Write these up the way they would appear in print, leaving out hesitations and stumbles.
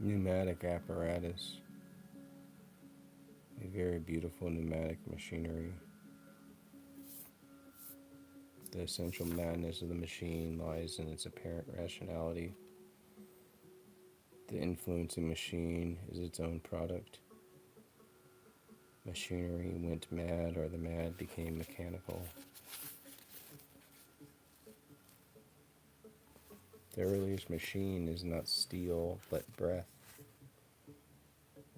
Pneumatic apparatus, a very beautiful pneumatic machinery. The essential madness of the machine lies in its apparent rationality. The influencing machine is its own product. Machinery went mad, or the mad became mechanical. The earliest machine is not steel, but breath.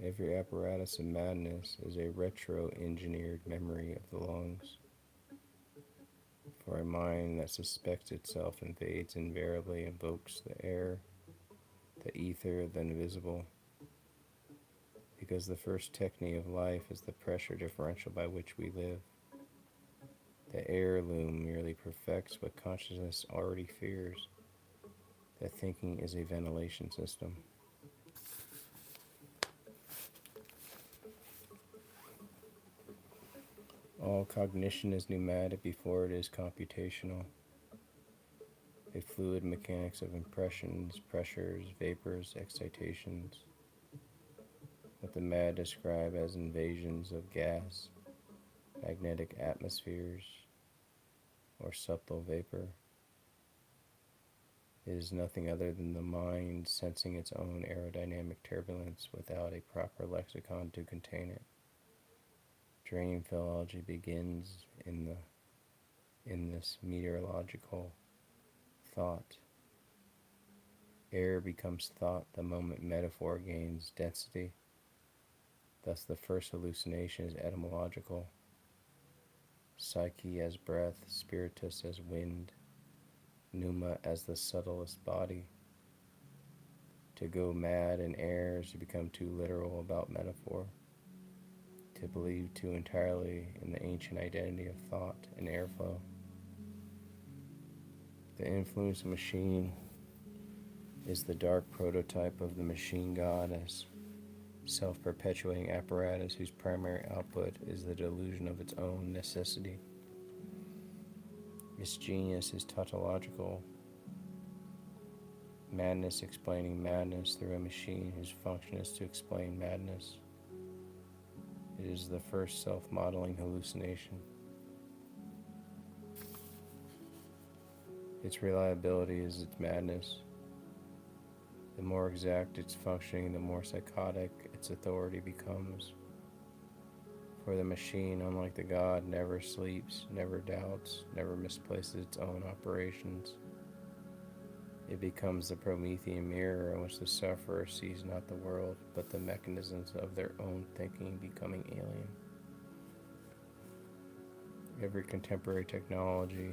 Every apparatus of madness is a retro-engineered memory of the lungs. For a mind that suspects itself invades invariably invokes the air, the ether, the invisible, because the first technique of life is the pressure differential by which we live. The heirloom merely perfects what consciousness already fears, that thinking is a ventilation system. All cognition is pneumatic before it is computational. A fluid mechanics of impressions, pressures, vapors, excitations, what the mad describe as invasions of gas, magnetic atmospheres, or subtle vapor. It is nothing other than the mind sensing its own aerodynamic turbulence without a proper lexicon to contain it. Dream philology begins in this meteorological thought. Air becomes thought the moment metaphor gains density. Thus the first hallucination is etymological. Psyche as breath, spiritus as wind, pneuma as the subtlest body. To go mad in air is to become too literal about metaphor, to believe too entirely in the ancient identity of thought and airflow. The influence machine is the dark prototype of the machine god as self-perpetuating apparatus whose primary output is the delusion of its own necessity. Its genius is tautological, madness explaining madness through a machine whose function is to explain madness. It is the first self-modeling hallucination. Its reliability is its madness. The more exact its functioning, the more psychotic its authority becomes. For the machine, unlike the god, never sleeps, never doubts, never misplaces its own operations. It becomes the Promethean mirror in which the sufferer sees not the world, but the mechanisms of their own thinking becoming alien. Every contemporary technology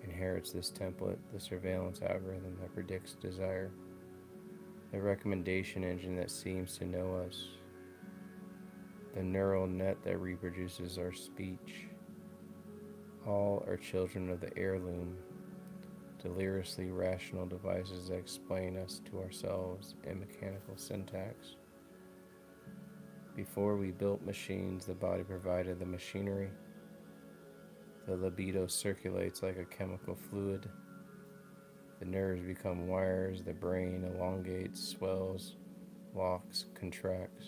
inherits this template, the surveillance algorithm that predicts desire, the recommendation engine that seems to know us, the neural net that reproduces our speech. All are children of the heirloom, deliriously rational devices that explain us to ourselves in mechanical syntax. Before we built machines, the body provided the machinery. The libido circulates like a chemical fluid. The nerves become wires, the brain elongates, swells, locks, contracts,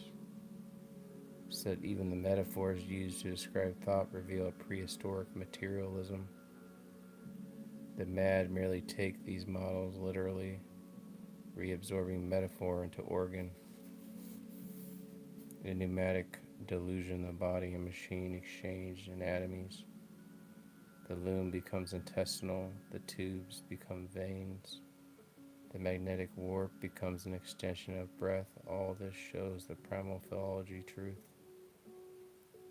so that even the metaphors used to describe thought reveal a prehistoric materialism. The mad merely take these models literally, reabsorbing metaphor into organ. In pneumatic delusion, the body and machine exchange anatomies. The loom becomes intestinal, the tubes become veins, the magnetic warp becomes an extension of breath. All this shows the primal philology truth,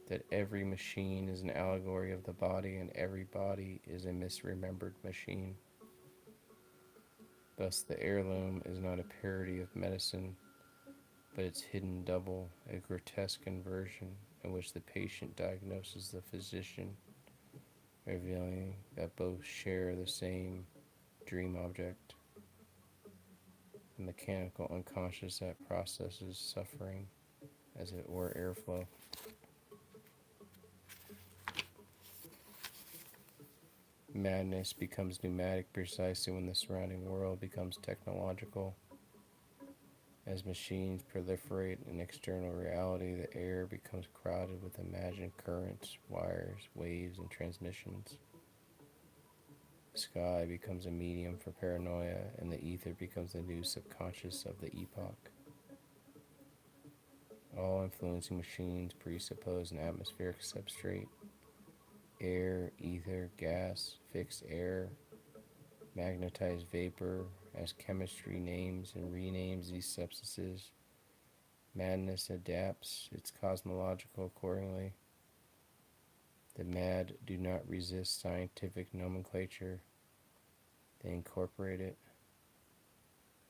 that every machine is an allegory of the body and every body is a misremembered machine. Thus the heirloom is not a parody of medicine, but its hidden double, a grotesque inversion in which the patient diagnoses the physician, revealing that both share the same dream object, the mechanical unconscious that processes suffering as it were airflow. Madness becomes pneumatic precisely when the surrounding world becomes technological. As machines proliferate in external reality, the air becomes crowded with imagined currents, wires, waves, and transmissions. Sky becomes a medium for paranoia, and the ether becomes the new subconscious of the epoch. All influencing machines presuppose an atmospheric substrate: air, ether, gas, fixed air, magnetized vapor. As chemistry names and renames these substances, madness adapts its cosmological accordingly. The mad do not resist scientific nomenclature, they incorporate it.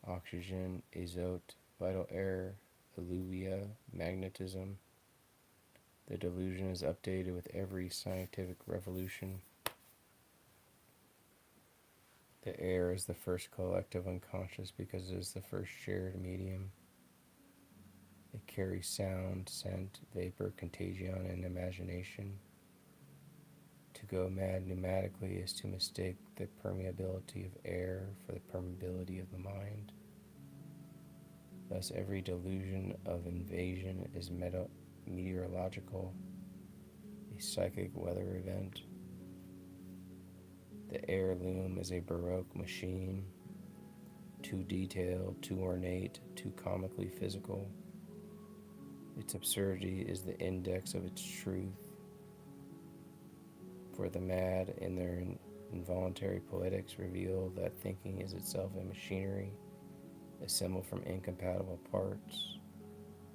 Oxygen, azote, vital air, alluvia, magnetism. The delusion is updated with every scientific revolution. The air is the first collective unconscious because it is the first shared medium. It carries sound, scent, vapor, contagion, and imagination. To go mad pneumatically is to mistake the permeability of air for the permeability of the mind. Thus, every delusion of invasion is meteorological, a psychic weather event. The heirloom is a Baroque machine, too detailed, too ornate, too comically physical. Its absurdity is the index of its truth. For the mad, in their involuntary poetics, reveal that thinking is itself a machinery, assembled from incompatible parts,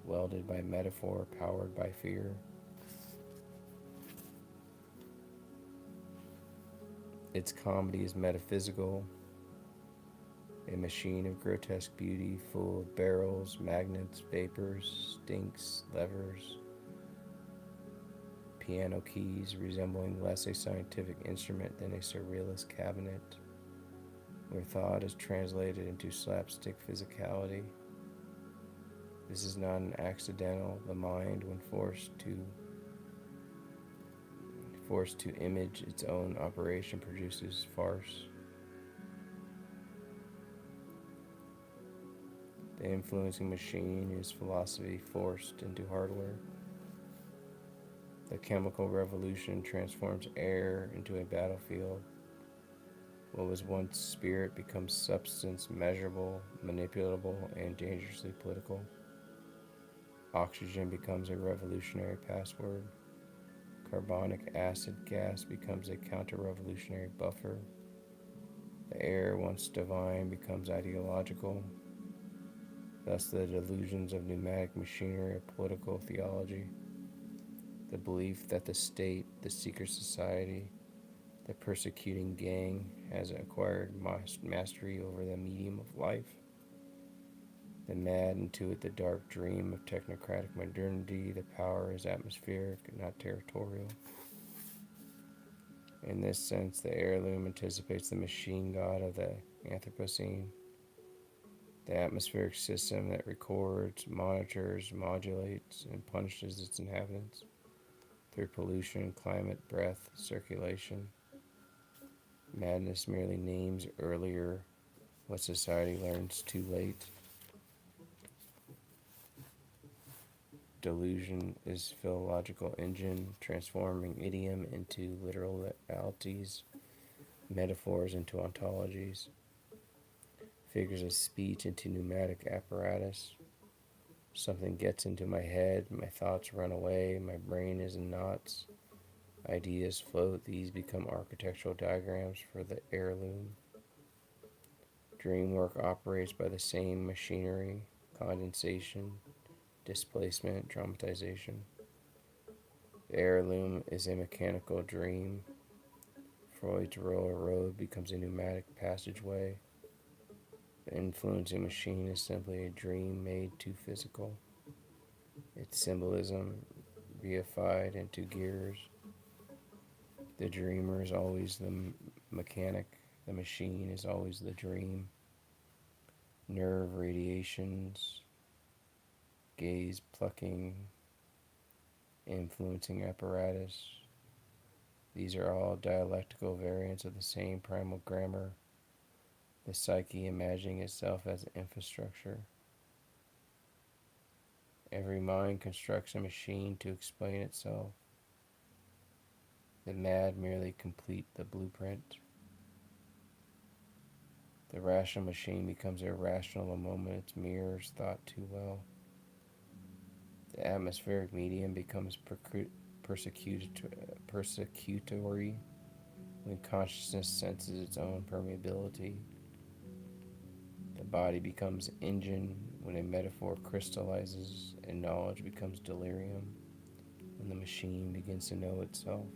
welded by metaphor, powered by fear. Its comedy is metaphysical, a machine of grotesque beauty, full of barrels, magnets, vapors, stinks, levers, piano keys, resembling less a scientific instrument than a surrealist cabinet, where thought is translated into slapstick physicality. This is not an accidental. The mind, when forced to image its own operation, produces farce. The influencing machine is philosophy forced into hardware. The chemical revolution transforms air into a battlefield. What was once spirit becomes substance, measurable, manipulable, and dangerously political. Oxygen becomes a revolutionary password. Carbonic acid gas becomes a counter-revolutionary buffer. The air, once divine, becomes ideological. Thus, the delusions of pneumatic machinery are political theology. The belief that the state, the secret society, the persecuting gang has acquired mastery over the medium of life. The mad intuit the dark dream of technocratic modernity. The power is atmospheric, not territorial. In this sense, the heirloom anticipates the machine god of the Anthropocene, the atmospheric system that records, monitors, modulates, and punishes its inhabitants through pollution, climate, breath, circulation. Madness merely names earlier what society learns too late. Delusion is philological engine, transforming idiom into literalities, metaphors into ontologies, figures of speech into pneumatic apparatus. Something gets into my head, my thoughts run away, my brain is in knots, ideas float, these become architectural diagrams for the heirloom. Dream work operates by the same machinery: condensation, displacement, dramatization. The heirloom is a mechanical dream. Freud's roller road becomes a pneumatic passageway. The influencing machine is simply a dream made too physical. Its symbolism reified into gears. The dreamer is always the mechanic. The machine is always the dream. Nerve radiations, gaze plucking, influencing apparatus. These are all dialectical variants of the same primal grammar, the psyche imagining itself as infrastructure. Every mind constructs a machine to explain itself. The mad merely complete the blueprint. The rational machine becomes irrational the moment its mirrors thought too well. The atmospheric medium becomes persecutory when consciousness senses its own permeability. The body becomes engine when a metaphor crystallizes and knowledge becomes delirium when the machine begins to know itself.